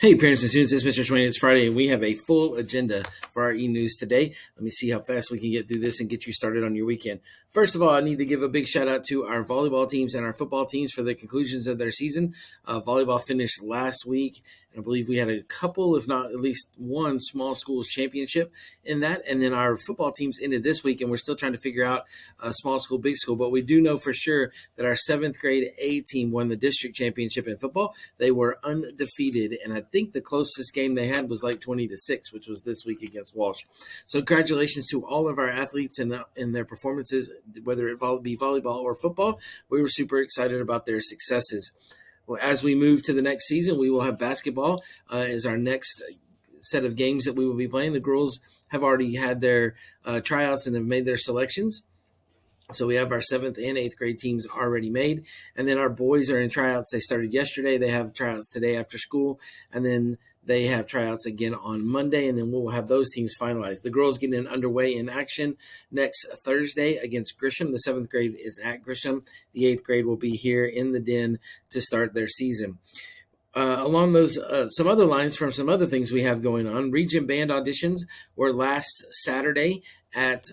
Hey, parents and students, it's Mr. Swain. It's Friday, and we have a full agenda for our eNews today. Let me see how fast we can get through this and get you started on your weekend. First of all, I need to give a big shout out to our volleyball teams and our football teams for the conclusions of their season. Volleyball finished last week, and I believe we had a couple, if not at least one, small schools championship in that. And then our football teams ended this week, and we're still trying to figure out small school, big school. But we do know for sure that our seventh grade A team won the district championship in football. They were undefeated, and I think the closest game they had was like 20-6, which was this week against Walsh. So congratulations to all of our athletes in their performances, whether it be volleyball or football. We were super excited about their successes. Well, as we move to the next season, we will have basketball as our next set of games that we will be playing. The girls have already had their tryouts and have made their selections. So we have our 7th and 8th grade teams already made. And then our boys are in tryouts. They started yesterday. They have tryouts today after school. And then they have tryouts again on Monday. And then we'll have those teams finalized. The girls getting underway in action next Thursday against Grisham. The 7th grade is at Grisham. The 8th grade will be here in the Den to start their season. Along those some other lines from some other things we have going on. Region band auditions were last Saturday at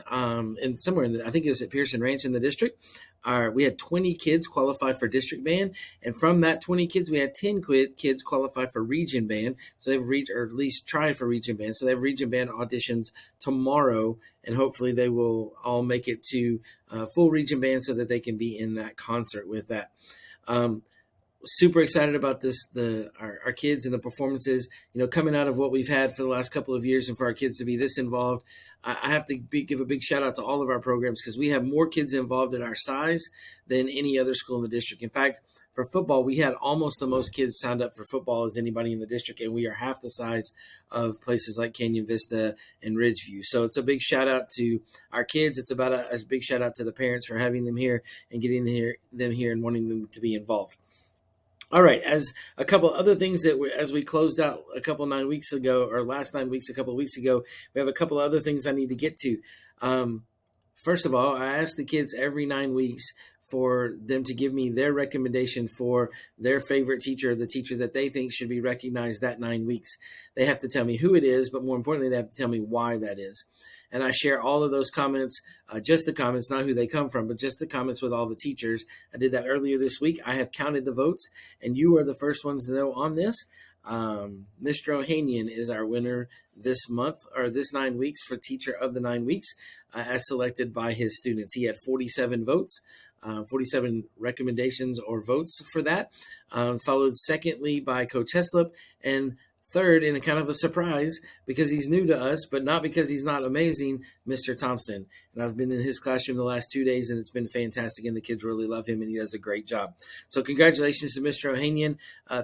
in somewhere in I think it was at Pearson Ranch in the district. We had 20 kids qualify for district band, and from that 20 kids, we had 10 kids qualify for region band. So they've or at least tried for region band. So they have region band auditions tomorrow, and hopefully they will all make it to full region band so that they can be in that concert with that. Super excited about this, our kids and the performances, coming out of what we've had for the last couple of years, and for our kids to be this involved. I have to give a big shout out to all of our programs, because we have more kids involved at our size than any other school in the district. In fact, for football, we had almost the most kids signed up for football as anybody in the district, and we are half the size of places like Canyon Vista and Ridgeview. So it's a big shout out to our kids. It's about a big shout out to the parents for having them here and getting them here and wanting them to be involved. All right, as a couple other things as we closed out a couple 9 weeks ago, or last 9 weeks, a couple of weeks ago, we have a couple other things I need to get to. First of all, I ask the kids every 9 weeks for them to give me their recommendation for their favorite teacher, the teacher that they think should be recognized that 9 weeks. They have to tell me who it is, but more importantly, they have to tell me why that is. And I share all of those comments, just the comments, not who they come from, but just the comments with all the teachers. I did that earlier this week. I have counted the votes, and you are the first ones to know on this. Mr. Ohanian is our winner this month, or this 9 weeks, for Teacher of the 9 weeks, as selected by his students. He had 47 votes. 47 recommendations or votes for that, followed secondly by Coach Heslop, and third, in a kind of a surprise, because he's new to us, but not because he's not amazing, Mr. Thompson. And I've been in his classroom the last 2 days, and it's been fantastic, and the kids really love him, and he does a great job. So congratulations to Mr. Ohanian.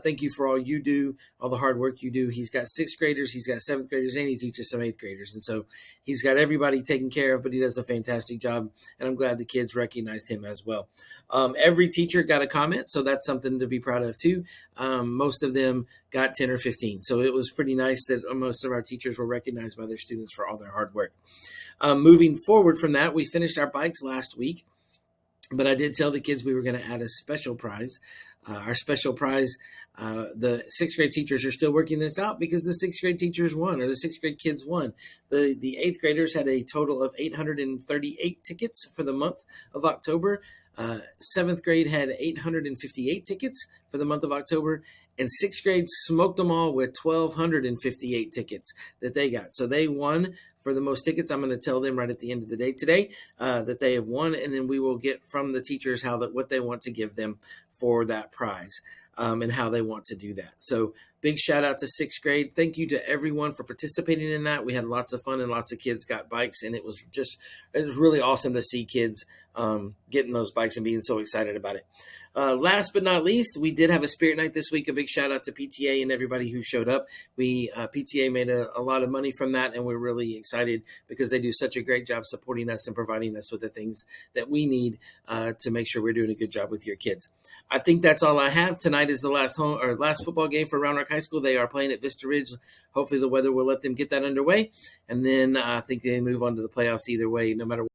Thank you for all you do, all the hard work you do. He's got 6th graders, he's got 7th graders, and he teaches some 8th graders. And so he's got everybody taken care of, but he does a fantastic job, and I'm glad the kids recognized him as well. Every teacher got a comment, so that's something to be proud of too. Most of them got 10 or 15. So it was pretty nice that most of our teachers were recognized by their students for all their hard work. Moving forward from that, we finished our bikes last week, but I did tell the kids we were going to add a special prize. Our special prize, the 6th grade teachers are still working this out, because the 6th grade teachers won, or the 6th grade kids won. The 8th graders had a total of 838 tickets for the month of October. 7th grade had 858 tickets for the month of October, and 6th grade smoked them all with 1,258 tickets that they got. So they won for the most tickets. I'm going to tell them right at the end of the day today that they have won, and then we will get from the teachers what they want to give them for that prize, and how they want to do that. So big shout out to 6th grade. Thank you to everyone for participating in that. We had lots of fun, and lots of kids got bikes, and it was really awesome to see kids getting those bikes and being so excited about it. Last but not least, we did have a spirit night this week. A big shout out to PTA and everybody who showed up. PTA made a lot of money from that, and we're really excited because they do such a great job supporting us and providing us with the things that we need to make sure we're doing a good job with your kids. I think that's all I have. Tonight is the last football game for Round Rock High School. They are playing at Vista Ridge. Hopefully the weather will let them get that underway, and then I think they move on to the playoffs either way, no matter what.